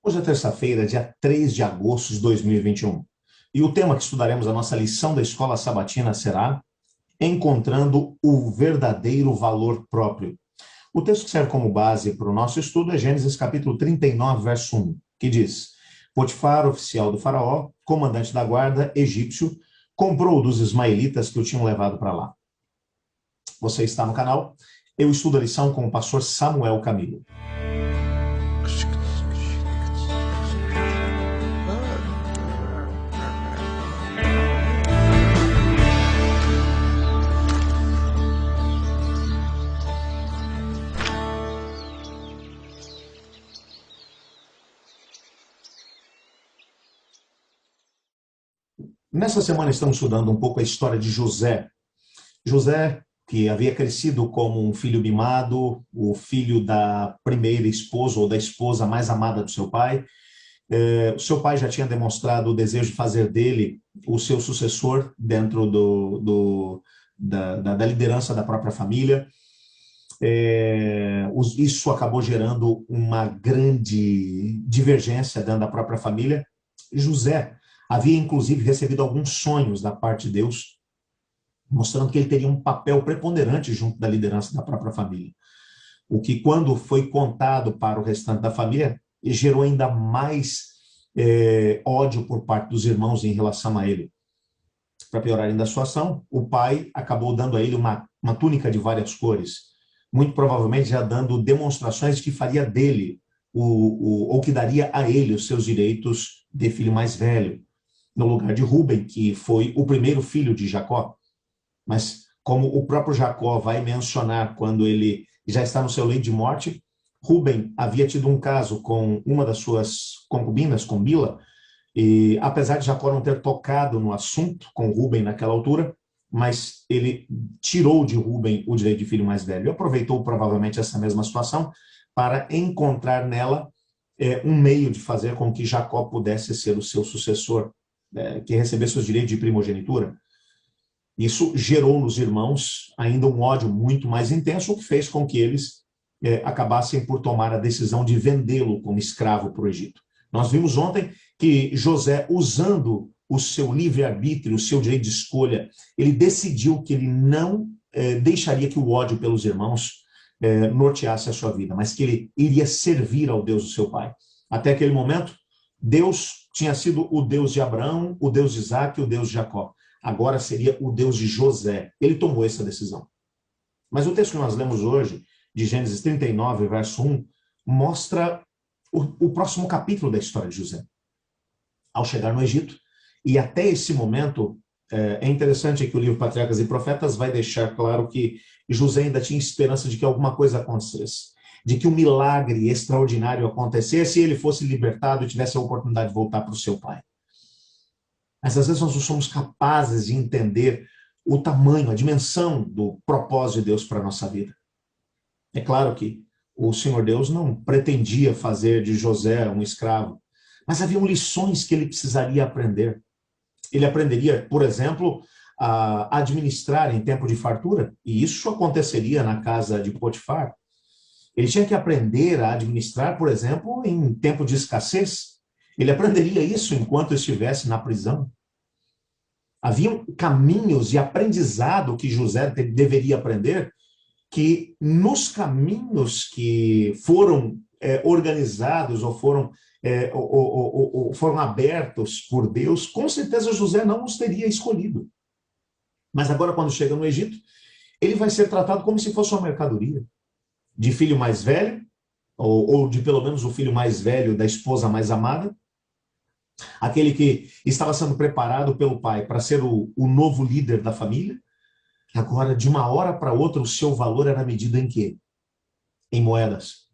Hoje é terça-feira, dia 3 de agosto de 2021. E o tema que estudaremos a nossa lição da escola sabatina será Encontrando o verdadeiro valor próprio. O texto que serve como base para o nosso estudo é Gênesis capítulo 39, verso 1, que diz: Potifar, oficial do faraó, comandante da guarda egípcio, comprou dos ismaelitas que o tinham levado para lá. Você está no canal? Eu estudo a lição com o pastor Samuel Camilo. Nessa semana estamos estudando um pouco a história de José. José, que havia crescido como um filho mimado, o filho da primeira esposa ou da esposa mais amada do seu pai. O seu pai já tinha demonstrado o desejo de fazer dele o seu sucessor dentro da liderança da própria família. Isso acabou gerando uma grande divergência dentro da própria família. José havia, inclusive, recebido alguns sonhos da parte de Deus, mostrando que ele teria um papel preponderante junto da liderança da própria família. O que, quando foi contado para o restante da família, gerou ainda mais ódio por parte dos irmãos em relação a ele. Para piorar ainda a situação, o pai acabou dando a ele uma túnica de várias cores, muito provavelmente já dando demonstrações de que faria dele, ou que daria a ele os seus direitos de filho mais velho, no lugar de Rúben, que foi o primeiro filho de Jacó. Mas, como o próprio Jacó vai mencionar quando ele já está no seu leito de morte, Rúben havia tido um caso com uma das suas concubinas, com Bila, e apesar de Jacó não ter tocado no assunto com Rúben naquela altura, mas ele tirou de Rúben o direito de filho mais velho. E aproveitou provavelmente essa mesma situação para encontrar nela um meio de fazer com que Jacó pudesse ser o seu sucessor, que recebesse os direitos de primogenitura. Isso gerou nos irmãos ainda um ódio muito mais intenso, o que fez com que eles acabassem por tomar a decisão de vendê-lo como escravo para o Egito. Nós vimos ontem que José, usando o seu livre-arbítrio, o seu direito de escolha, ele decidiu que ele não deixaria que o ódio pelos irmãos norteasse a sua vida, mas que ele iria servir ao Deus do seu pai. Até aquele momento, Deus tinha sido o Deus de Abraão, o Deus de Isaac e o Deus de Jacó. Agora seria o Deus de José. Ele tomou essa decisão. Mas o texto que nós lemos hoje, de Gênesis 39, verso 1, mostra o próximo capítulo da história de José. Ao chegar no Egito, e até esse momento, é interessante que o livro Patriarcas e Profetas vai deixar claro que José ainda tinha esperança de que alguma coisa acontecesse, de que um milagre extraordinário acontecesse e ele fosse libertado e tivesse a oportunidade de voltar para o seu pai. Mas às vezes nós não somos capazes de entender o tamanho, a dimensão do propósito de Deus para a nossa vida. É claro que o Senhor Deus não pretendia fazer de José um escravo, mas haviam lições que ele precisaria aprender. Ele aprenderia, por exemplo, a administrar em tempo de fartura, e isso aconteceria na casa de Potifar. Ele tinha que aprender a administrar, por exemplo, em tempo de escassez. Ele aprenderia isso enquanto estivesse na prisão. Haviam caminhos de aprendizado que José deveria aprender, que nos caminhos que foram organizados ou foram abertos por Deus, com certeza José não os teria escolhido. Mas agora, quando chega no Egito, ele vai ser tratado como se fosse uma mercadoria, de filho mais velho, ou de pelo menos o filho mais velho da esposa mais amada, aquele que estava sendo preparado pelo pai para ser o novo líder da família. Agora, de uma hora para outra, o seu valor era medido em quê? Em moedas.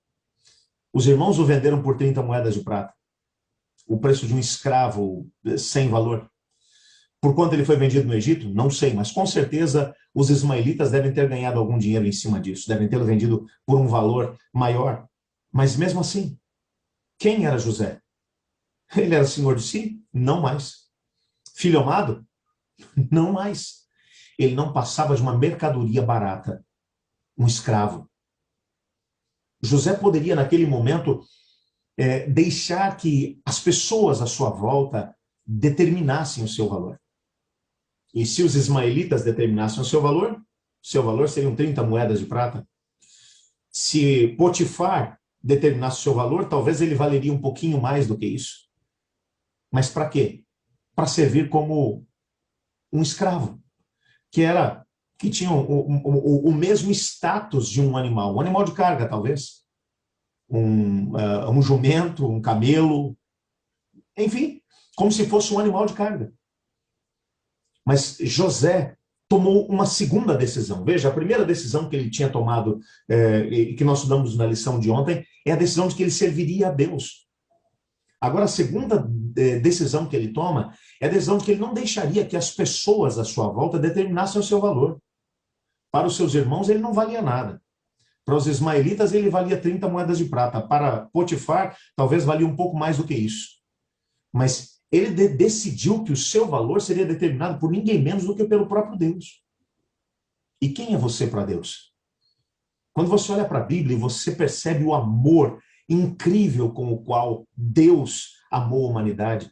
Os irmãos o venderam por 30 moedas de prata. O preço de um escravo sem valor. Por quanto ele foi vendido no Egito? Não sei, mas com certeza os ismaelitas devem ter ganhado algum dinheiro em cima disso. Devem ter vendido por um valor maior. Mas mesmo assim, quem era José? Ele era senhor de si? Não mais. Filho amado? Não mais. Ele não passava de uma mercadoria barata, um escravo. José poderia, naquele momento, deixar que as pessoas à sua volta determinassem o seu valor. E se os ismaelitas determinassem o seu valor seriam 30 moedas de prata. Se Potifar determinasse o seu valor, talvez ele valeria um pouquinho mais do que isso. Mas para quê? Para servir como um escravo, que tinha o mesmo status de um animal de carga, talvez. Um jumento, um camelo, enfim, como se fosse um animal de carga. Mas José tomou uma segunda decisão. Veja, a primeira decisão que ele tinha tomado, e que nós estudamos na lição de ontem, é a decisão de que ele serviria a Deus. Agora, a segunda decisão que ele toma é a decisão de que ele não deixaria que as pessoas à sua volta determinassem o seu valor. Para os seus irmãos, ele não valia nada. Para os ismaelitas, ele valia 30 moedas de prata. Para Potifar, talvez valia um pouco mais do que isso. Mas ele decidiu que o seu valor seria determinado por ninguém menos do que pelo próprio Deus. E quem é você para Deus? Quando você olha para a Bíblia e você percebe o amor incrível com o qual Deus amou a humanidade,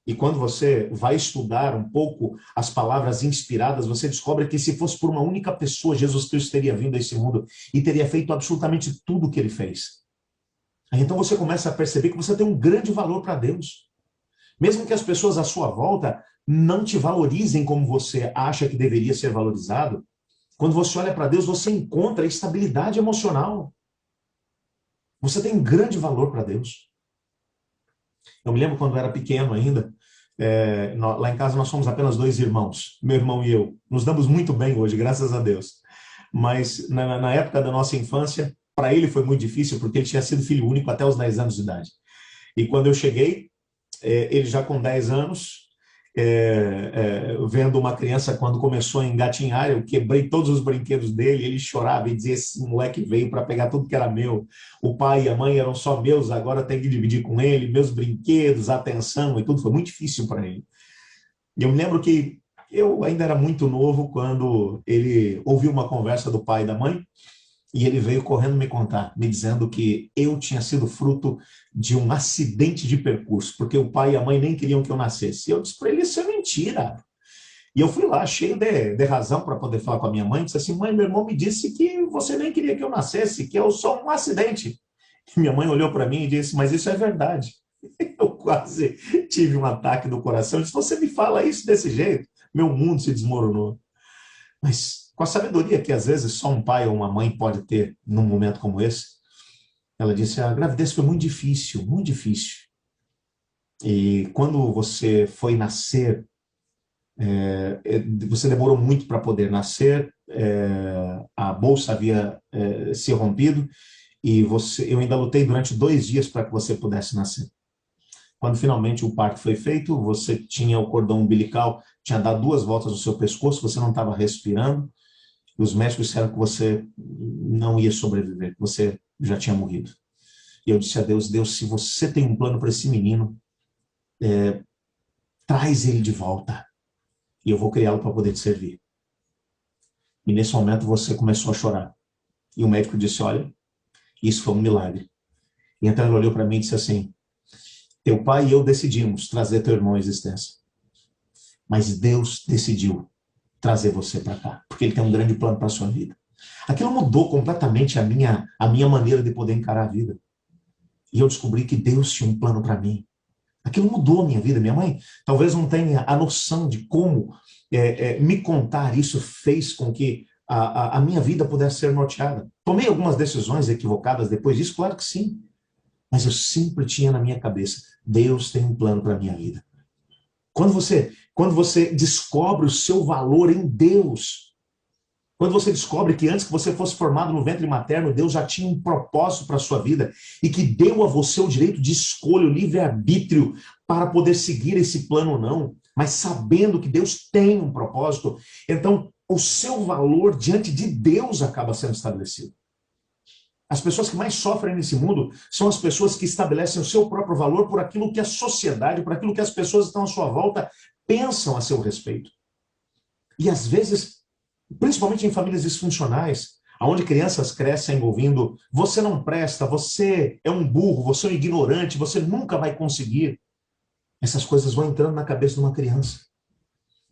e quando você vai estudar um pouco as palavras inspiradas, você descobre que se fosse por uma única pessoa, Jesus Cristo teria vindo a esse mundo e teria feito absolutamente tudo o que ele fez. Então você começa a perceber que você tem um grande valor para Deus. Mesmo que as pessoas à sua volta não te valorizem como você acha que deveria ser valorizado, quando você olha para Deus, você encontra estabilidade emocional. Você tem um grande valor para Deus. Eu me lembro quando eu era pequeno ainda, lá em casa nós somos apenas 2 irmãos, meu irmão e eu. Nos damos muito bem hoje, graças a Deus. Mas na época da nossa infância, para ele foi muito difícil, porque ele tinha sido filho único até os 10 anos de idade. E quando eu cheguei, ele já com 10 anos, vendo uma criança quando começou a engatinhar, eu quebrei todos os brinquedos dele, ele chorava e dizia, esse moleque veio para pegar tudo que era meu, o pai e a mãe eram só meus, agora tem que dividir com ele, meus brinquedos, atenção e tudo, foi muito difícil para ele. E eu me lembro que eu ainda era muito novo quando ele ouviu uma conversa do pai e da mãe, e ele veio correndo me contar, me dizendo que eu tinha sido fruto de um acidente de percurso, porque o pai e a mãe nem queriam que eu nascesse. E eu disse para ele, isso é mentira. E eu fui lá, cheio de razão para poder falar com a minha mãe, disse assim, mãe, meu irmão me disse que você nem queria que eu nascesse, que eu sou um acidente. E minha mãe olhou para mim e disse, mas isso é verdade. Eu quase tive um ataque no coração. Eu disse, você me fala isso desse jeito? Meu mundo se desmoronou. Mas com a sabedoria que às vezes só um pai ou uma mãe pode ter num momento como esse, ela disse, a gravidez foi muito difícil, muito difícil. E quando você foi nascer, você demorou muito para poder nascer, a bolsa havia se rompido, e eu ainda lutei durante 2 dias para que você pudesse nascer. Quando finalmente o parto foi feito, você tinha o cordão umbilical, tinha dado 2 voltas no seu pescoço, você não estava respirando, e os médicos disseram que você não ia sobreviver, que você já tinha morrido. E eu disse a Deus, Deus, se você tem um plano para esse menino, traz ele de volta, e eu vou criá-lo para poder te servir. E nesse momento você começou a chorar. E o médico disse, olha, isso foi um milagre. E então ele olhou para mim e disse assim, teu pai e eu decidimos trazer teu irmão à existência. Mas Deus decidiu trazer você para cá, porque ele tem um grande plano para a sua vida. Aquilo mudou completamente a minha maneira de poder encarar a vida. E eu descobri que Deus tinha um plano para mim. Aquilo mudou a minha vida. Minha mãe talvez não tenha a noção de como me contar isso fez com que a minha vida pudesse ser norteada. Tomei algumas decisões equivocadas depois disso, claro que sim. Mas eu sempre tinha na minha cabeça, Deus tem um plano para a minha vida. Quando você descobre o seu valor em Deus, quando você descobre que antes que você fosse formado no ventre materno, Deus já tinha um propósito para a sua vida e que deu a você o direito de escolha, o livre-arbítrio para poder seguir esse plano ou não, mas sabendo que Deus tem um propósito, então o seu valor diante de Deus acaba sendo estabelecido. As pessoas que mais sofrem nesse mundo são as pessoas que estabelecem o seu próprio valor por aquilo que a sociedade, por aquilo que as pessoas que estão à sua volta pensam a seu respeito. E às vezes, principalmente em famílias disfuncionais, onde crianças crescem ouvindo: você não presta, você é um burro, você é um ignorante, você nunca vai conseguir. Essas coisas vão entrando na cabeça de uma criança.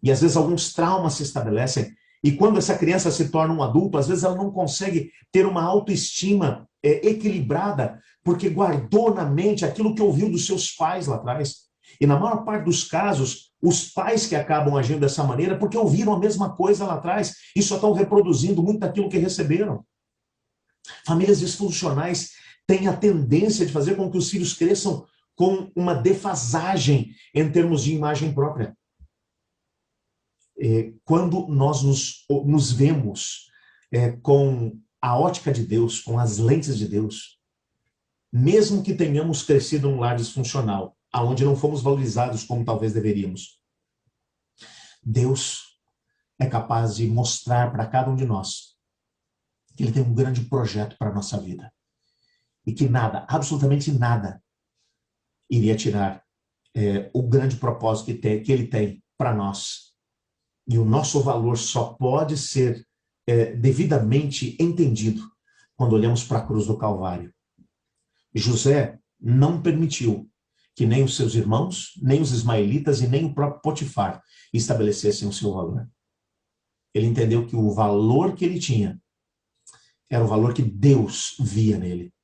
E às vezes alguns traumas se estabelecem. E quando essa criança se torna um adulto, às vezes ela não consegue ter uma autoestima equilibrada, porque guardou na mente aquilo que ouviu dos seus pais lá atrás. E na maior parte dos casos, os pais que acabam agindo dessa maneira, porque ouviram a mesma coisa lá atrás e só estão reproduzindo muito daquilo que receberam. Famílias disfuncionais têm a tendência de fazer com que os filhos cresçam com uma defasagem em termos de imagem própria. Quando nós nos vemos com a ótica de Deus, com as lentes de Deus, mesmo que tenhamos crescido num lar disfuncional, aonde não fomos valorizados como talvez deveríamos, Deus é capaz de mostrar para cada um de nós que Ele tem um grande projeto para a nossa vida. E que nada, absolutamente nada, iria tirar o grande propósito que Ele tem para nós. E o nosso valor só pode ser devidamente entendido quando olhamos para a cruz do Calvário. José não permitiu que nem os seus irmãos, nem os ismaelitas e nem o próprio Potifar estabelecessem o seu valor. Ele entendeu que o valor que ele tinha era o valor que Deus via nele.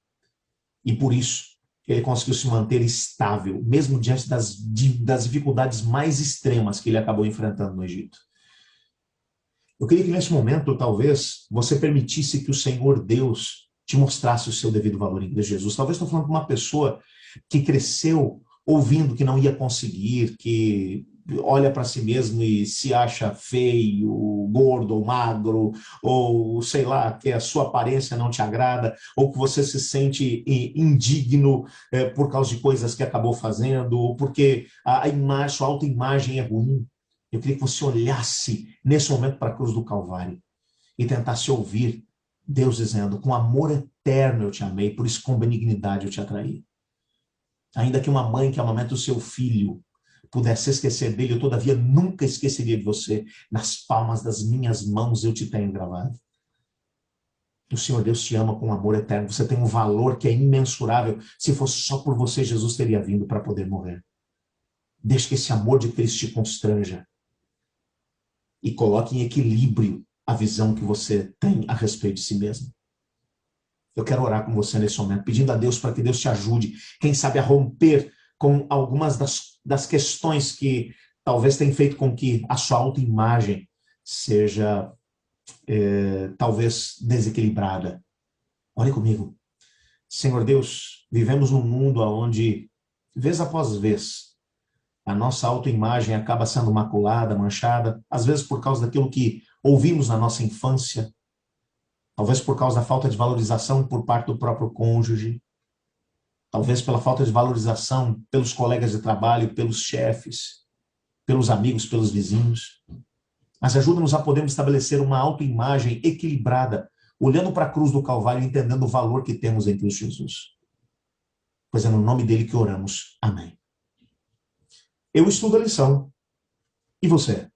E por isso, ele conseguiu se manter estável, mesmo diante das dificuldades mais extremas que ele acabou enfrentando no Egito. Eu queria que nesse momento, talvez, você permitisse que o Senhor Deus te mostrasse o seu devido valor em Cristo Jesus. Talvez estou falando com uma pessoa que cresceu ouvindo que não ia conseguir, que olha para si mesmo e se acha feio, gordo ou magro, ou sei lá, que a sua aparência não te agrada, ou que você se sente indigno por causa de coisas que acabou fazendo, ou porque sua autoimagem é ruim. Eu queria que você olhasse nesse momento para a cruz do Calvário e tentasse ouvir Deus dizendo: com amor eterno eu te amei, por isso com benignidade eu te atraí. Ainda que uma mãe que amamenta o seu filho pudesse esquecer dele, eu todavia nunca esqueceria de você. Nas palmas das minhas mãos eu te tenho gravado. O Senhor Deus te ama com amor eterno. Você tem um valor que é imensurável. Se fosse só por você, Jesus teria vindo para poder morrer. Deixe que esse amor de Cristo te constranja e coloque em equilíbrio a visão que você tem a respeito de si mesmo. Eu quero orar com você nesse momento, pedindo a Deus para que Deus te ajude, quem sabe, a romper com algumas das questões que talvez tenham feito com que a sua autoimagem seja talvez desequilibrada. Olhe comigo. Senhor Deus, vivemos num mundo onde, vez após vez, a nossa autoimagem acaba sendo maculada, manchada, às vezes por causa daquilo que ouvimos na nossa infância, talvez por causa da falta de valorização por parte do próprio cônjuge, talvez pela falta de valorização pelos colegas de trabalho, pelos chefes, pelos amigos, pelos vizinhos. Mas ajuda-nos a podermos estabelecer uma autoimagem equilibrada, olhando para a cruz do Calvário e entendendo o valor que temos em Cristo Jesus. Pois é no nome dele que oramos. Amém. Eu estudo a lição. E você?